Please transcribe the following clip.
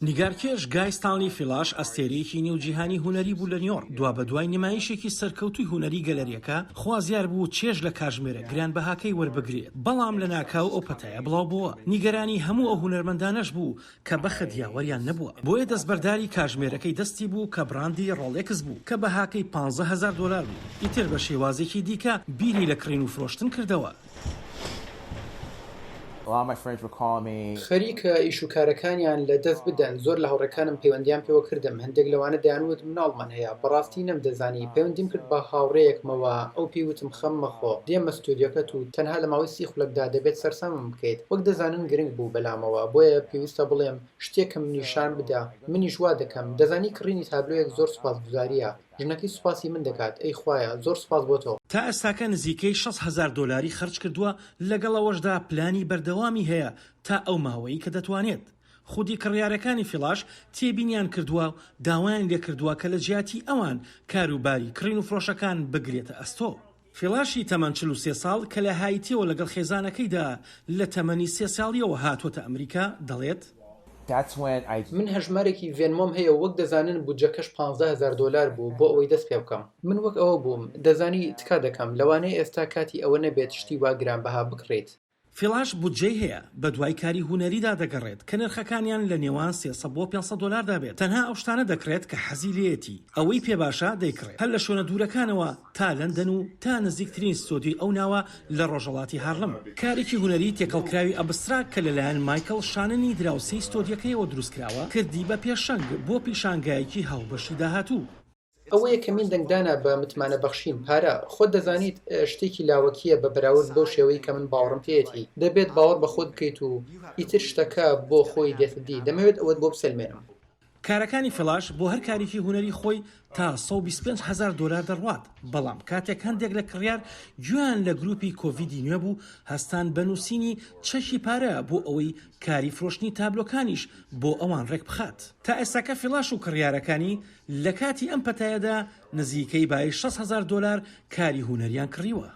نیگارکێش گای ستانلی فیلاش ئەستێرەیەکی نێوجیهانی هونەری بوو لە نیویۆرک. دوا بە دوای نمایشێکی سەرکەوتوی هونەری گەلەریەکە خوازیار بوو چێژ لە کاژمێرە گرانبەهاکەی وەربگرێت، بەڵام لە ناکاو ئەو پەتایە بڵاو بووە. نیگەرانی هەموو ئەو هونەرمەندانەش بوو کە بەخت یاوەریان نەبووە. بۆیە دەستبەرداری کاژمێرەکەی دەستی بوو کە براندی ڕۆڵێکس بوو کە بەهاکەی $15,000 بوو. ئیتر بە شێوازێکی دیکە بیری لە کڕین و فرۆشتن کردەوە. خەریکە ئیشوکارەکانیان لە دەست بدەن. زۆر لە هاوڕێکانم پەیوەندیان پێوە کردم. هەندێک لەوانە دەیانوت مناڵمان هەیە، بەڕاستی نەمدەزانی. پەیوەندیم کرد بە هاوڕێیەکمەوە، ئەو پێیوتم خەم مەخۆ، دێمە ستودیۆکەت و تەنها لە ماوەی 30 خولەکدا دەبێت سەرسامم بکەیت. وەک دەزانن گرنگ بوو بەلامەوە، بۆیە پێویستە بڵێم شتێکم نیشان بدە. منیش وا دەکەم. دەزانی کڕینی تابلۆیەک زۆر سوپاسگوزاریە. ژنەکەی سوپاسی من دەکات. ئەی خوایە، زۆر سوپاس بۆ تۆ. تا ئێستاکە نزیکەی $6,000 خەرج کردووە، لەگەڵەوەشدا پلانی بەردەوامی هەیە تا ئەو ماوەیە کە دەتوانێت. خودی کڕیارەکانی فیلاش تێبینیان کردووە و داوایان لێ کردووە کە لە جیاتی ئەوان کاروباری کڕین و فرۆشەکان بگرێتە ئەستۆ. فیلاشی تەمەن 43 ساڵ کە لە هایتیەوە لەگەڵ خێزانەکەیدا لە تەمەنی 3 ساڵیەوە هاتوۆتە ئەمریکا دەڵێت من هەژمارێکی ڤێنمۆم هەیە، وەک دەزانن بودجەکەش $15,000 بوو بۆ ئەوەی دەست پێ بکەم. من وەک ئەوە بووم، دەزانی تکا دەکەم. لەوانەیە ئێستا کاتی ئەوە نەبێت شتی وا گرانبەها بکڕێت. فیلاش بودجەی هەیە، بە دوای کاری هونەریدا دەگەڕێت کە نرخەکانیان لە نێوان $300 بۆ $500 دابێت. تەنها ئەو شتانە دەکرێت کە حەزی لێتی، ئەوەی پێ باشە دەیکڕێت، هەر لە شوێنە دوورەکانەوە تا لەندەن و تا نزیکترین ستۆدیۆی ئەو ناوە لە ڕۆژهەڵاتی هارلەم. کارێکی هونەری تێکەڵکراوی ئەبستراک کە لەلایەن مایکل شاننی دراوسەی ستۆدیۆکەیەوە دروستکراوە کردی بە پێشەنگ بۆ پیشانگایەکی هاوبەشی داهاتوو. ئەوە یەکەمین دەنگدانە بە متمانە بەخشین پارە. خۆت دەزانیت شتێکی لاوەکیە بە بەراورد بەو شێوەی کە من باوەڕم پێێتی. دەبێت باوەڕ بە خۆت بکەیت و ئیتر شتەکە بۆ خۆی دێتدی. دەمەوێت ئەوەت بۆ بسەلمێنم. کارەکانی فلاش بۆ هەر کارێکی هونەری خۆی تا $125,000 دەڕوات، بەڵام کاتێک هەندێک لە کڕیار گویان لە گروپی کۆڤیدی نوێ بوو، هەستان بەنووسینی چەشی پارە بۆ ئەوەی کاری فرۆشتنی تابلۆکانیش بۆ ئەوان ڕێک بخات. تا ئێستاکە فیلاش و کڕیارەکانی لە کاتی ئەم پەتایەدا نزیکەی بای $6,000 کاری هونەریان کڕیوە.